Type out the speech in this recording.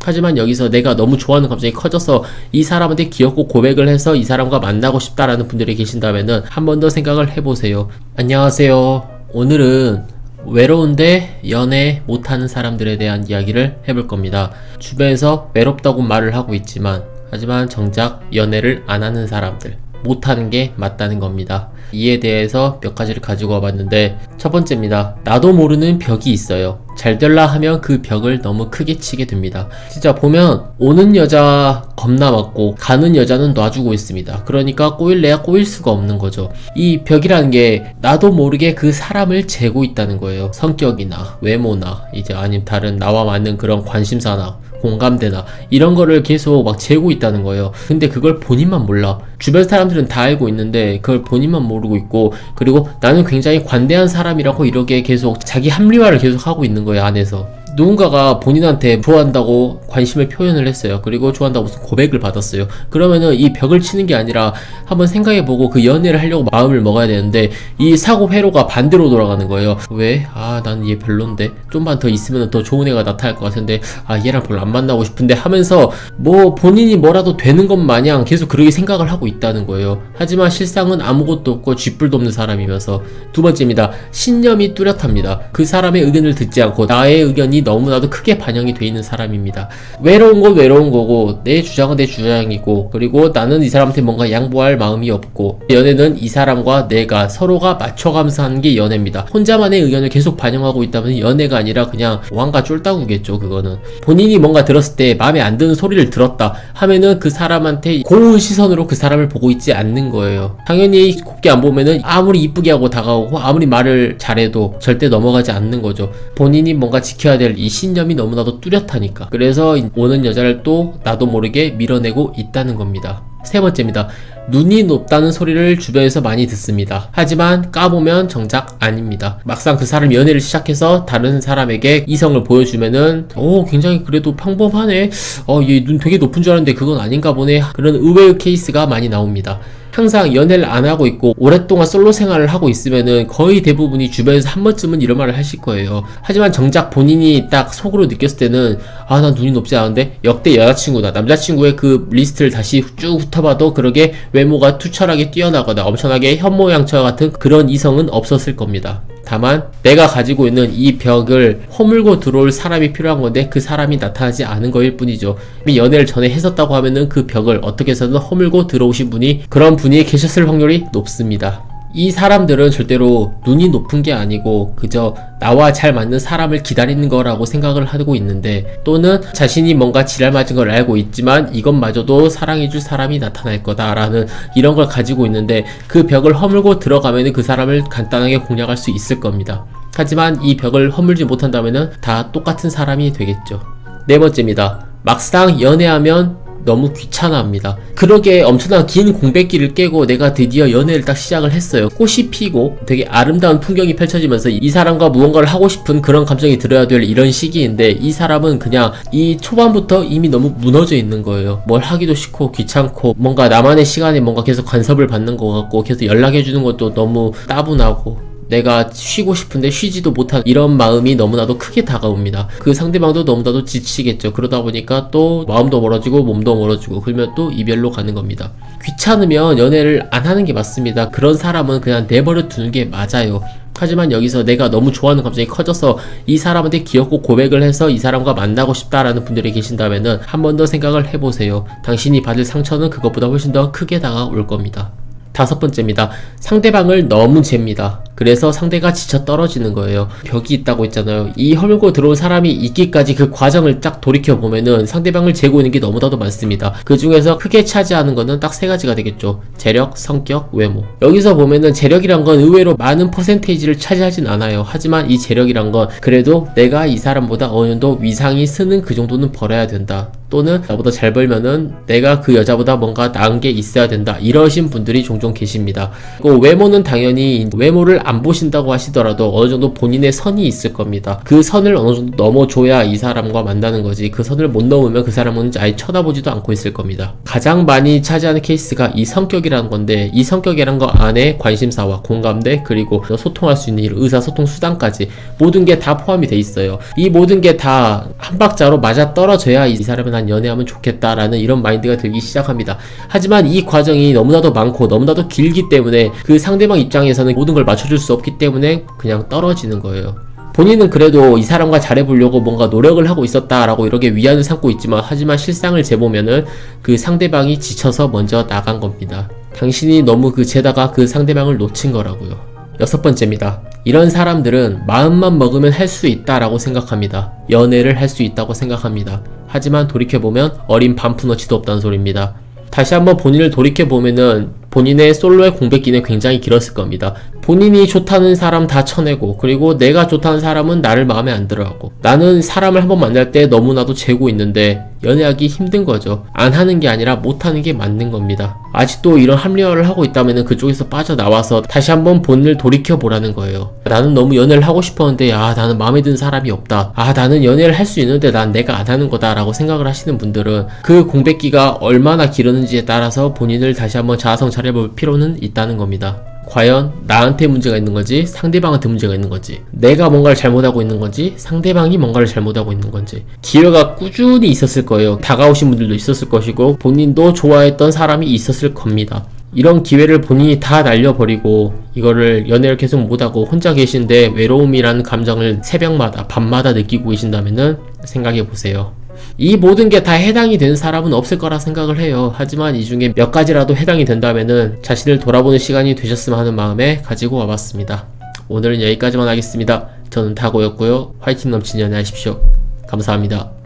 하지만 여기서 내가 너무 좋아하는 감정이 커져서 이 사람한테 귀엽고 고백을 해서 이 사람과 만나고 싶다라는 분들이 계신다면은 한 번 더 생각을 해보세요. 안녕하세요. 오늘은 외로운데 연애 못하는 사람들에 대한 이야기를 해볼 겁니다. 주변에서 외롭다고 말을 하고 있지만 하지만 정작 연애를 안 하는 사람들, 못하는 게 맞다는 겁니다. 이에 대해서 몇 가지를 가지고 와봤는데, 첫 번째입니다. 나도 모르는 벽이 있어요. 잘 될라 하면 그 벽을 너무 크게 치게 됩니다. 진짜 보면 오는 여자 겁나 많고 가는 여자는 놔주고 있습니다. 그러니까 꼬일래야 꼬일 수가 없는 거죠. 이 벽이라는 게 나도 모르게 그 사람을 재고 있다는 거예요. 성격이나 외모나 이제 아니면 다른 나와 맞는 그런 관심사나 공감대나 이런 거를 계속 막 재고 있다는 거예요. 근데 그걸 본인만 몰라. 주변 사람들은 다 알고 있는데 그걸 본인만 모르고 있고, 그리고 나는 굉장히 관대한 사람이라고 이렇게 계속 자기 합리화를 계속 하고 있는 거예요, 안에서. 누군가가 본인한테 좋아한다고 관심을 표현을 했어요. 그리고 좋아한다고 무슨 고백을 받았어요. 그러면은 이 벽을 치는 게 아니라 한번 생각해보고 그 연애를 하려고 마음을 먹어야 되는데, 이 사고 회로가 반대로 돌아가는 거예요. 왜? 나는 얘 별론데 좀만 더 있으면 더 좋은 애가 나타날 것 같은데 얘랑 별로 안 만나고 싶은데 하면서 뭐 본인이 뭐라도 되는 것 마냥 계속 그렇게 생각을 하고 있다는 거예요. 하지만 실상은 아무것도 없고 쥐뿔도 없는 사람이면서. 두 번째입니다. 신념이 뚜렷합니다. 그 사람의 의견을 듣지 않고 나의 의견이 너무나도 크게 반영이 돼 있는 사람입니다. 외로운 건 외로운 거고 내 주장은 내 주장이고, 그리고 나는 이 사람한테 뭔가 양보할 마음이 없고, 연애는 이 사람과 내가 서로가 맞춰가면서 하는 게 연애입니다. 혼자만의 의견을 계속 반영하고 있다면 연애가 아니라 그냥 왕가 쫄따구겠죠. 그거는 본인이 뭔가 들었을 때 마음에 안 드는 소리를 들었다 하면은 그 사람한테 고운 시선으로 그 사람을 보고 있지 않는 거예요. 당연히 곱게 안 보면은 아무리 이쁘게 하고 다가오고 아무리 말을 잘해도 절대 넘어가지 않는 거죠. 본인이 뭔가 지켜야 될 이 신념이 너무나도 뚜렷하니까. 그래서 오는 여자를 또 나도 모르게 밀어내고 있다는 겁니다. 세 번째입니다. 눈이 높다는 소리를 주변에서 많이 듣습니다. 하지만 까보면 정작 아닙니다. 막상 그 사람 연애를 시작해서 다른 사람에게 이성을 보여주면은 굉장히 그래도 평범하네, 얘 눈 되게 높은 줄 알았는데 그건 아닌가 보네, 그런 의외의 케이스가 많이 나옵니다. 항상 연애를 안 하고 있고 오랫동안 솔로 생활을 하고 있으면은 거의 대부분이 주변에서 한 번쯤은 이런 말을 하실 거예요. 하지만 정작 본인이 딱 속으로 느꼈을 때는 난 눈이 높지 않은데, 역대 여자친구나 남자친구의 그 리스트를 다시 쭉 훑어봐도 그러게 외모가 투철하게 뛰어나거나 엄청나게 현모양처 같은 그런 이성은 없었을 겁니다. 다만 내가 가지고 있는 이 벽을 허물고 들어올 사람이 필요한 건데 그 사람이 나타나지 않은 거일 뿐이죠. 연애를 전에 했었다고 하면은 그 벽을 어떻게 해서든 허물고 들어오신 분이, 그런 분이 계셨을 확률이 높습니다. 이 사람들은 절대로 눈이 높은 게 아니고 그저 나와 잘 맞는 사람을 기다리는 거라고 생각을 하고 있는데, 또는 자신이 뭔가 지랄 맞은 걸 알고 있지만 이것마저도 사랑해줄 사람이 나타날 거다라는 이런 걸 가지고 있는데, 그 벽을 허물고 들어가면 그 사람을 간단하게 공략할 수 있을 겁니다. 하지만 이 벽을 허물지 못한다면 다 똑같은 사람이 되겠죠. 네 번째입니다. 막상 연애하면 너무 귀찮아합니다. 그러게 엄청난 긴 공백기를 깨고 내가 드디어 연애를 딱 시작을 했어요. 꽃이 피고 되게 아름다운 풍경이 펼쳐지면서 이 사람과 무언가를 하고 싶은 그런 감정이 들어야 될 이런 시기인데, 이 사람은 그냥 이 초반부터 이미 너무 무너져 있는 거예요. 뭘 하기도 싫고 귀찮고, 뭔가 나만의 시간에 뭔가 계속 간섭을 받는 것 같고, 계속 연락해주는 것도 너무 따분하고, 내가 쉬고 싶은데 쉬지도 못한 이런 마음이 너무나도 크게 다가옵니다. 그 상대방도 너무나도 지치겠죠. 그러다 보니까 또 마음도 멀어지고 몸도 멀어지고, 그러면 또 이별로 가는 겁니다. 귀찮으면 연애를 안 하는 게 맞습니다. 그런 사람은 그냥 내버려 두는 게 맞아요. 하지만 여기서 내가 너무 좋아하는 감정이 커져서 이 사람한테 귀엽고 고백을 해서 이 사람과 만나고 싶다라는 분들이 계신다면은 한 번 더 생각을 해보세요. 당신이 받을 상처는 그것보다 훨씬 더 크게 다가올 겁니다. 다섯 번째입니다. 상대방을 너무 잽니다. 그래서 상대가 지쳐 떨어지는 거예요. 벽이 있다고 했잖아요. 이 허물고 들어온 사람이 있기까지 그 과정을 딱 돌이켜보면은 상대방을 재고 있는 게 너무나도 많습니다. 그 중에서 크게 차지하는 거는 딱 세 가지가 되겠죠. 재력, 성격, 외모. 여기서 보면은 재력이란 건 의외로 많은 퍼센테이지를 차지하진 않아요. 하지만 이 재력이란 건 그래도 내가 이 사람보다 어느 정도 위상이 쓰는 그 정도는 벌어야 된다. 또는 나보다 잘 벌면은 내가 그 여자보다 뭔가 나은 게 있어야 된다. 이러신 분들이 종종 계십니다. 외모는 당연히 외모를 안 보신다고 하시더라도 어느 정도 본인의 선이 있을 겁니다. 그 선을 어느 정도 넘어줘야 이 사람과 만나는 거지, 그 선을 못 넘으면 그 사람은 아예 쳐다보지도 않고 있을 겁니다. 가장 많이 차지하는 케이스가 이 성격이라는 건데, 이 성격이란 거 안에 관심사와 공감대, 그리고 소통할 수 있는 이런 의사소통 수단까지 모든 게 다 포함이 돼 있어요. 이 모든 게 다 한 박자로 맞아 떨어져야 이 사람은 난 연애하면 좋겠다라는 이런 마인드가 들기 시작합니다. 하지만 이 과정이 너무나도 많고 너무나도 길기 때문에 그 상대방 입장에서는 모든 걸 맞춰줄 수 없기 때문에 그냥 떨어지는 거예요. 본인은 그래도 이 사람과 잘해보려고 뭔가 노력을 하고 있었다라고 이렇게 위안을 삼고 있지만, 하지만 실상을 재보면은 그 상대방이 지쳐서 먼저 나간 겁니다. 당신이 너무 재다가 그 상대방을 놓친 거라고요. 6번째입니다. 이런 사람들은 마음만 먹으면 할 수 있다라고 생각합니다. 연애를 할 수 있다고 생각합니다. 하지만 돌이켜보면 어린 반푼어치도 없다는 소리입니다. 다시 한번 본인을 돌이켜보면은 본인의 솔로의 공백기는 굉장히 길었을 겁니다. 본인이 좋다는 사람 다 쳐내고, 그리고 내가 좋다는 사람은 나를 마음에 안 들어하고, 나는 사람을 한번 만날 때 너무나도 재고 있는데 연애하기 힘든 거죠. 안 하는 게 아니라 못 하는 게 맞는 겁니다. 아직도 이런 합리화를 하고 있다면 그쪽에서 빠져나와서 다시 한번 본인을 돌이켜보라는 거예요. 나는 너무 연애를 하고 싶었는데 나는 마음에 드는 사람이 없다, 나는 연애를 할 수 있는데 난 내가 안 하는 거다 라고 생각을 하시는 분들은 그 공백기가 얼마나 길었는지에 따라서 본인을 다시 한번 자아성찰해볼 필요는 있다는 겁니다. 과연 나한테 문제가 있는 건지, 상대방한테 문제가 있는 건지, 내가 뭔가를 잘못하고 있는 건지, 상대방이 뭔가를 잘못하고 있는 건지. 기회가 꾸준히 있었을 거예요. 다가오신 분들도 있었을 것이고, 본인도 좋아했던 사람이 있었을 겁니다. 이런 기회를 본인이 다 날려버리고 이거를 연애를 계속 못하고 혼자 계신데 외로움이라는 감정을 새벽마다 밤마다 느끼고 계신다면은 생각해보세요. 이 모든 게 다 해당이 되는 사람은 없을 거라 생각을 해요. 하지만 이 중에 몇 가지라도 해당이 된다면은 자신을 돌아보는 시간이 되셨으면 하는 마음에 가지고 와봤습니다. 오늘은 여기까지만 하겠습니다. 저는 다고였고요. 화이팅 넘치는 연애 하십시오. 감사합니다.